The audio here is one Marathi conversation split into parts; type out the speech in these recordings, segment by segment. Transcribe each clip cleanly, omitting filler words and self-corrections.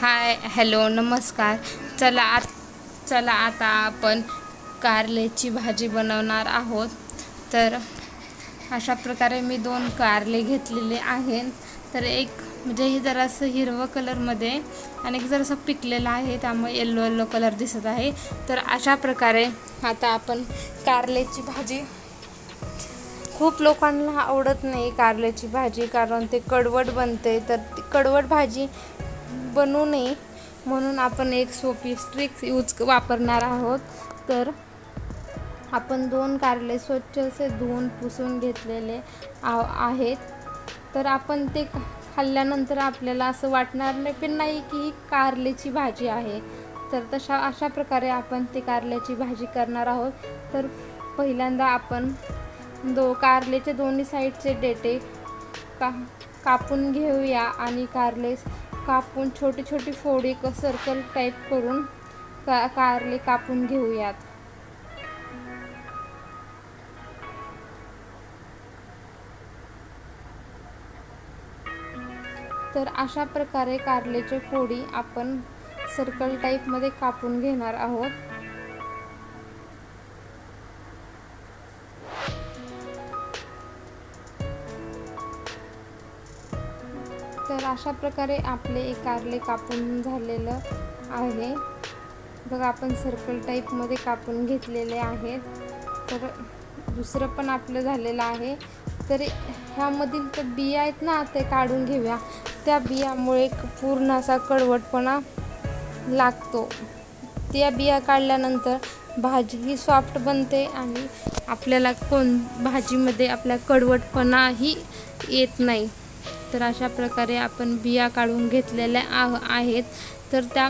हाय हॅलो नमस्कार. चला आता आपण कारल्याची भाजी बनवणार आहोत. तर अशा प्रकारे मी 2 कारले घेतलेले आहेत. तर एक म्हणजे हे जरासं हिरवं कलरमध्ये आणि एक जरासं पिकलेलं आहे, त्यामुळे येलो कलर दिसत आहे. तर अशा प्रकारे आता आपण कारल्याची भाजी, खूप लोकांना आवडत नाही कारल्याची भाजी, कारण ते कडवट बनते. तर ती कडवट भाजी बनवू नये म्हणून आपण एक सोपी ट्रिक वापरणार आहोत. तर आपण 2 कारले स्वच्छ असे धुवून पुसून घेतलेले आहेत. तर आपण ते खाल्ल्यानंतर आपल्याला असं वाटणार नाही की ही कारल्याची भाजी आहे. तर अशा प्रकारे आपण ते कारल्याची भाजी करणार आहोत. तर पहिल्यांदा आपण कारल्याचे दोन्ही साईडचे देठे कापून घेऊया आणि कारले कापून छोटी छोटी फोडी सर्कल टाईप करून कारले कापून घेऊयात. तर अशा प्रकारे कारल्याची फोडी आपण सर्कल टाईपमध्ये कापून घेणार आहोत. तर अशा प्रकारे आपले कारले कापून झालेलं आहे. बघा, आपण सर्कल टाईपमध्ये कापून घेतलेले आहेत. तर दुसरं पण आपलं झालेलं आहे. तर ह्यामधील तर बिया आहेत ना, ते काढून घेऊया. त्या बियामुळे पूर्ण असा कडवटपणा लागतो. त्या बिया काढल्यानंतर भाजी ही सॉफ्ट बनते आणि आपल्याला भाजीमध्ये आपल्या कडवटपणाही येत नाही. तर अशा प्रकारे आपण बिया काढून घेतलेल्या आहेत. तर त्या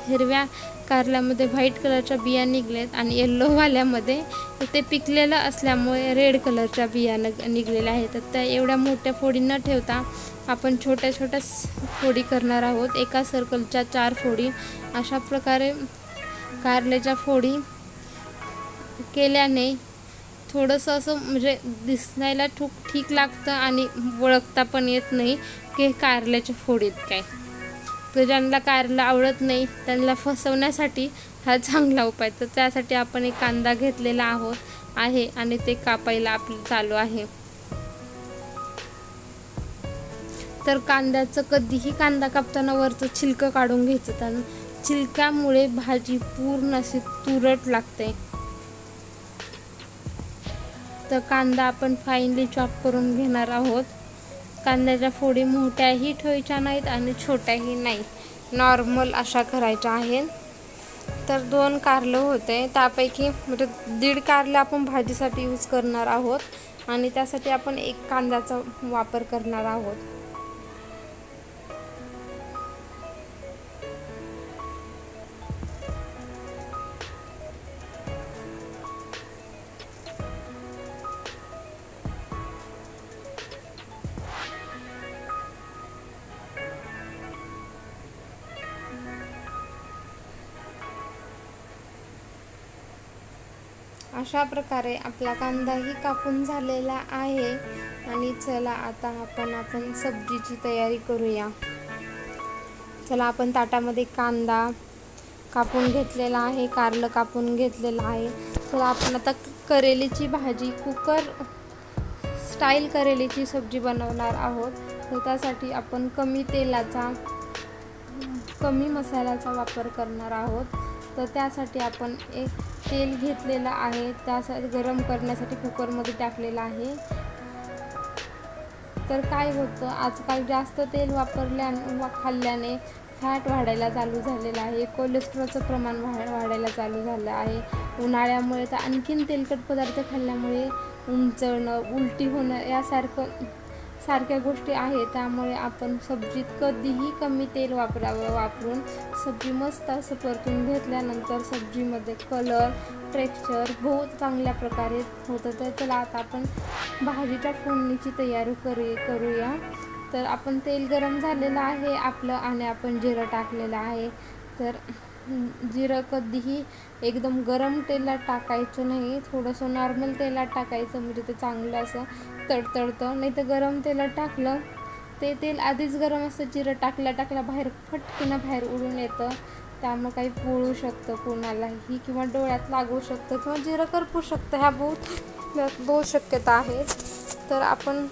हिरव्या कारल्यामध्ये व्हाईट कलरच्या बिया निघलेत आणि येल्लोवाल्यामध्ये ते पिकलेलं असल्यामुळे रेड कलरच्या बिया निघलेल्या आहेत. तर त्या एवढ्या मोठ्या फोडी न ठेवता आपण छोट्या छोट्या फोडी करणार आहोत. एका सर्कलच्या 4 फोडी. अशा प्रकारे कारल्याच्या फोडी केल्याने थोडंसं असं म्हणजे दिसायला ठीक लागतं आणि ओळखता पण येत नाही की कारल्याच्या फोडीत काय. तर ज्यांना कारलं आवडत नाही त्यांना फसवण्यासाठी हा चांगला उपाय. तर त्यासाठी आपण एक कांदा घेतलेला आहे आणि ते कापायला आपलं चालू आहे. तर कधीही कांदा कापताना वरचं छिलकं काढून घ्यायचं. तर छिलक्यामुळे भाजी पूर्ण अशी तुरट लागते. तर कांदा आपण फाईनली चॉप करून घेणार आहोत. कांद्याच्या फोडी मोठ्याही ठेवायच्या नाहीत आणि छोट्याही नाही, नॉर्मल अशा करायच्या आहेत. तर 2 कारलं होते, त्यापैकी म्हणजे 1.5 कारलं आपण भाजीसाठी यूज करणार आहोत आणि त्यासाठी आपण 1 कांद्याचा वापर करणार आहोत. अशा प्रकारे आपला कांदाही कापून झालेला आहे. आणि चला आता आपण सब्जीची तयारी करूया. चला, आपण ताटामध्ये कांदा कापून घेतलेला आहे, कारलं कापून घेतलेलं आहे. चला, आपण आता करेलीची भाजी, कुकर स्टाईल करेलीची सब्जी बनवणार आहोत. तर त्यासाठी आपण कमी मसाल्याचा वापर करणार आहोत. तर त्यासाठी आपण एक तेल घेतलेलं आहे, त्यासाठी गरम करण्यासाठी कुकरमध्ये टाकलेलं आहे. तर काय होतं, आजकाल जास्त तेल खाल्ल्याने फॅट वाढायला चालू झालेलं आहे, कोलेस्ट्रॉलचं प्रमाण वाढायला चालू झालं आहे. उन्हाळ्यामुळे तर आणखीन तेलकट पदार्थ खाल्ल्यामुळे उंचणं, उलटी होणं सारख्या गोष्टी आहेत. त्यामुळे आपण सब्जीत कधीही कमी तेल वापरून सब्जी मस्त असं परतून घेतल्यानंतर सब्जीमध्ये कलर, टेक्स्चर बहुत चांगल्या प्रकारे होतं. तर चला आता आपण भाजीच्या फोडणीची तयारी करूया. तर आपण तेल गरम झालेलं आहे आपलं आणि आपण जिरं टाकलेलं आहे. तर जिरं कधीही एकदम गरम तेलात टाकायचं नाही, थोडंसं नॉर्मल तेलात टाकायचं, म्हणजे ते चांगलं असं तडतडतं. नाही तर गरम तेलात टाकलं ते तेल आधीच गरम असतं, जिरं टाकल्या बाहेर फटकन बाहेर उडून येतं, त्यामुळे काही पोळू शकतं कोणालाही किंवा डोळ्यात लागू शकतं किंवा जिरं करपू शकतं. ह्या बहुत शक्यता आहेत. तर आपण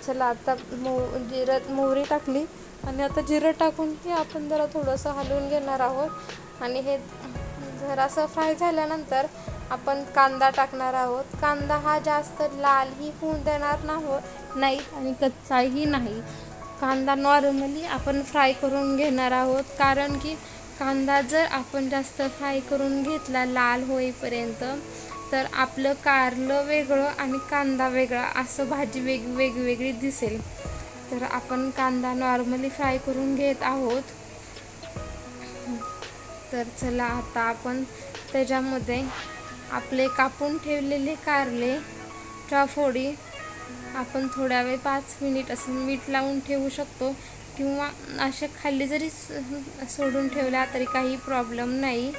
चला आता मोहरी टाकली आणि आता जिरं टाकूनही आपण जरा थोडंसं हलवून घेणार आहोत. आणि हे जरासं फ्राय झाल्यानंतर आपण कांदा टाकणार आहोत. कांदा हा जास्त लालही होऊन देणार नाही आणि कच्चाही नाही. कांदा नॉर्मली आपण फ्राय करून घेणार आहोत, कारण की कांदा जर आपण जास्त फ्राय करून घेतला लाल होईपर्यंत तर आपलं कारलं वेगळं आणि कांदा वेगळा असं भाजी वेगवेगळी दिसेल. तर आपण कांदा नॉर्मली फ्राय करून घेत आहोत. तर चला आता आपण त्याच्यामध्ये आपले कापून ठेवलेले कारलेच्या फोडी आपण थोड्या वेळ 5 मिनिट असं मीठ लावून ठेवू शकतो किंवा असे खाली जरी सोडून ठेवला तरी काही प्रॉब्लेम नाही.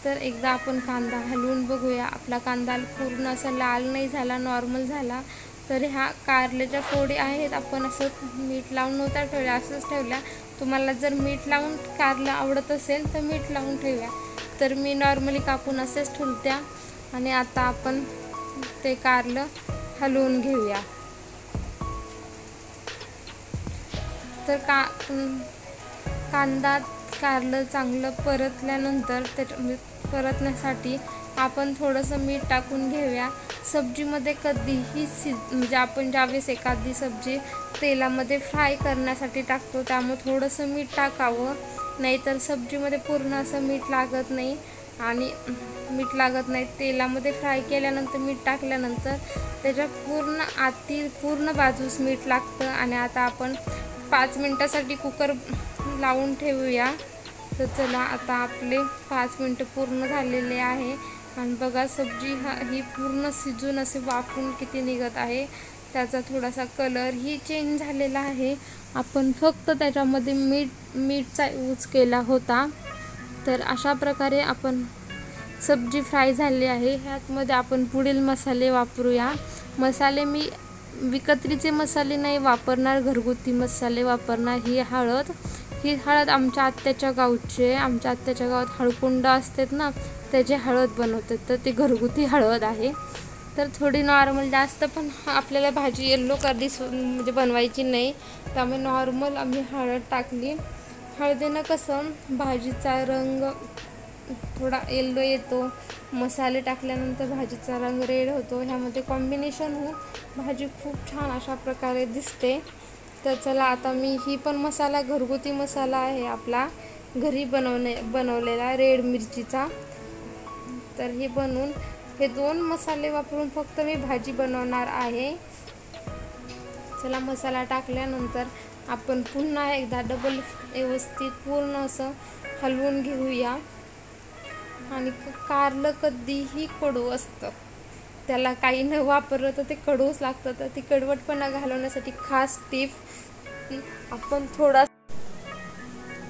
तर एकदा आपण कांदा हलवून बघूया. आपला कांदा पूर्ण असा लाल नाही झाला, नॉर्मल झाला. तर ह्या कारल्याच्या फोडी आहेत, आपण असं मीठ लावून नव्हत्या ठेवल्या, असंच ठेवल्या. तुम्हाला जर मीठ लावून कारलं आवडत असेल तर मीठ लावून ठेवूया. तर मी नॉर्मली कापून असेच ठेवत्या. आणि आता आपण ते कारलं हलवून घेऊया. तर कांदा कारलं चांगलं परतल्यानंतर परतण्यासाठी आपण थोडंसं मीठ टाकून घेऊया. सब्जीमध्ये कधीही म्हणजे आपण ज्यावेळेस एखादी सब्जी तेलामध्ये फ्राय करण्यासाठी टाकतो त्यामुळे थोडंसं मीठ टाकावं, नाहीतर सब्जीमध्ये पूर्ण असं मीठ लागत नाही. आणि मीठ लागत नाही तेलामध्ये फ्राय केल्यानंतर मीठ टाकल्यानंतर त्याच्या पूर्ण बाजूस मीठ लागतं. आणि आता आपण 5 मिनटासाठी कुकर लावून ठेवूया. तर चला आता आपले 5 मिनटं पूर्ण झालेले आहे. आणि बघा सब्जी ही पूर्ण शिजून असे वाफून किती निघत आहे. त्याचा थोडासा कलरही चेंज झालेला आहे. आपण फक्त त्याच्यामध्ये मीठचा यूज केला होता. तर अशा प्रकारे आपण सब्जी फ्राय झाली आहे. ह्यातमध्ये आपण पुढील मसाले वापरूया. मसाले मी विकत्रीचे मसाले नाही वापरणार, घरगुती मसाले वापरणार. ही हळद आमच्या आत्याच्या गावचे, आमच्या आत्याच्या गावात हळकुंड असतात ना, त्याची हळद बनवतात. तर ती घरगुती हळद आहे. तर थोडी नॉर्मल, जास्त पण आपल्याला भाजी येल्लो म्हणजे बनवायची नाही, त्यामुळे नॉर्मल आम्ही हळद टाकली. हळदीनं कसं भाजीचा रंग थोडा येल्लो येतो, मसाले टाकल्यानंतर भाजीचा रंग रेड होतो. ह्यामध्ये कॉम्बिनेशन होऊन भाजी खूप छान अशा प्रकारे दिसते. तर चला आता मी ही पण मसाला घरगुती मसाला आहे आपला घरी बनवलेला रेड मिरचीचा. तर हे 2 मसाले वापरून फक्त मी भाजी बनवणार आहे. चला मसाला टाकल्यानंतर आपण पुन्हा एकदा डबल व्यवस्थित पूर्ण असं हलवून घेऊया. आणि कारलं कधीही कडू असतं, त्याला काही न वापरलं तर ते कडूच लागतं. तर ती कडवटपणा घालवण्यासाठी खास टिप आपण थोडा.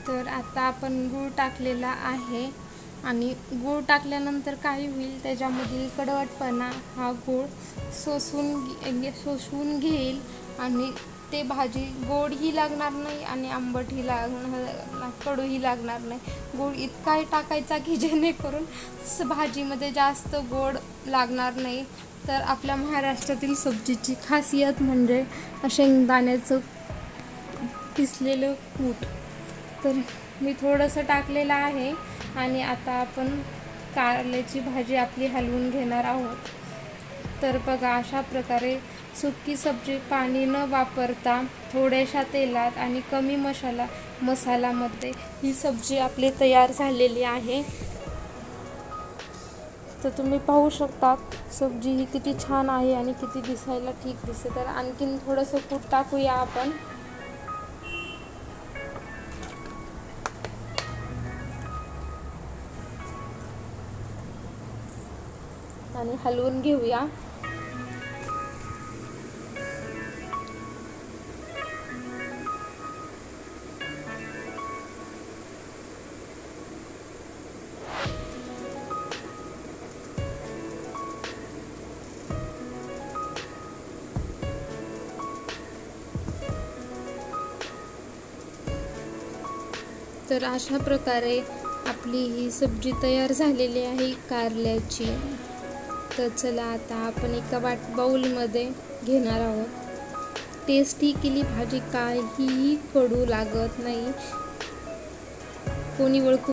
तर आता आपण गूळ टाकलेला आहे. आणि गूळ टाकल्यानंतर काय होईल, त्याच्यामधील कडवटपणा हा गूळ शोषून घेईल. आणि ते भाजी गोडही लागणार नाही आणि आंबटही कडूही लागणार नाही. गूळ इतकाही टाकायचा की जेणेकरून भाजीमध्ये जास्त गोड लागणार नाही. तर आपल्या महाराष्ट्रातील सब्जीची खासियत म्हणजे शेंगदाण्याचं पिसलेलं कूट. तर मी थोडंसं टाकलेलं आहे. आणि आता आपण कारल्याची भाजी आपली हलवून घेणार आहोत. तर बघा अशा प्रकारे सुकी सब्जी पाणी न वापरता थोड्याशा तेलात आणि कमी मसाल्यामध्ये ही सब्जी आपली तयार झालेली आहे. तर तुम्ही पाहू शकता सब्जी ही किती छान आहे आणि किती दिसायला ठीक दिसते. तर आणखीन थोडंसं कूट टाकूया आपण. आणि हलवून घेऊया. तर अशा प्रकारे आपली ही सब्जी तयार झालेली आहे कारल्याची. तर चला आता आपण एका बाउलमध्ये घेणार आहोत. टेस्टी केली भाजी, काहीही कडू लागत नाही. कोणी ओळखू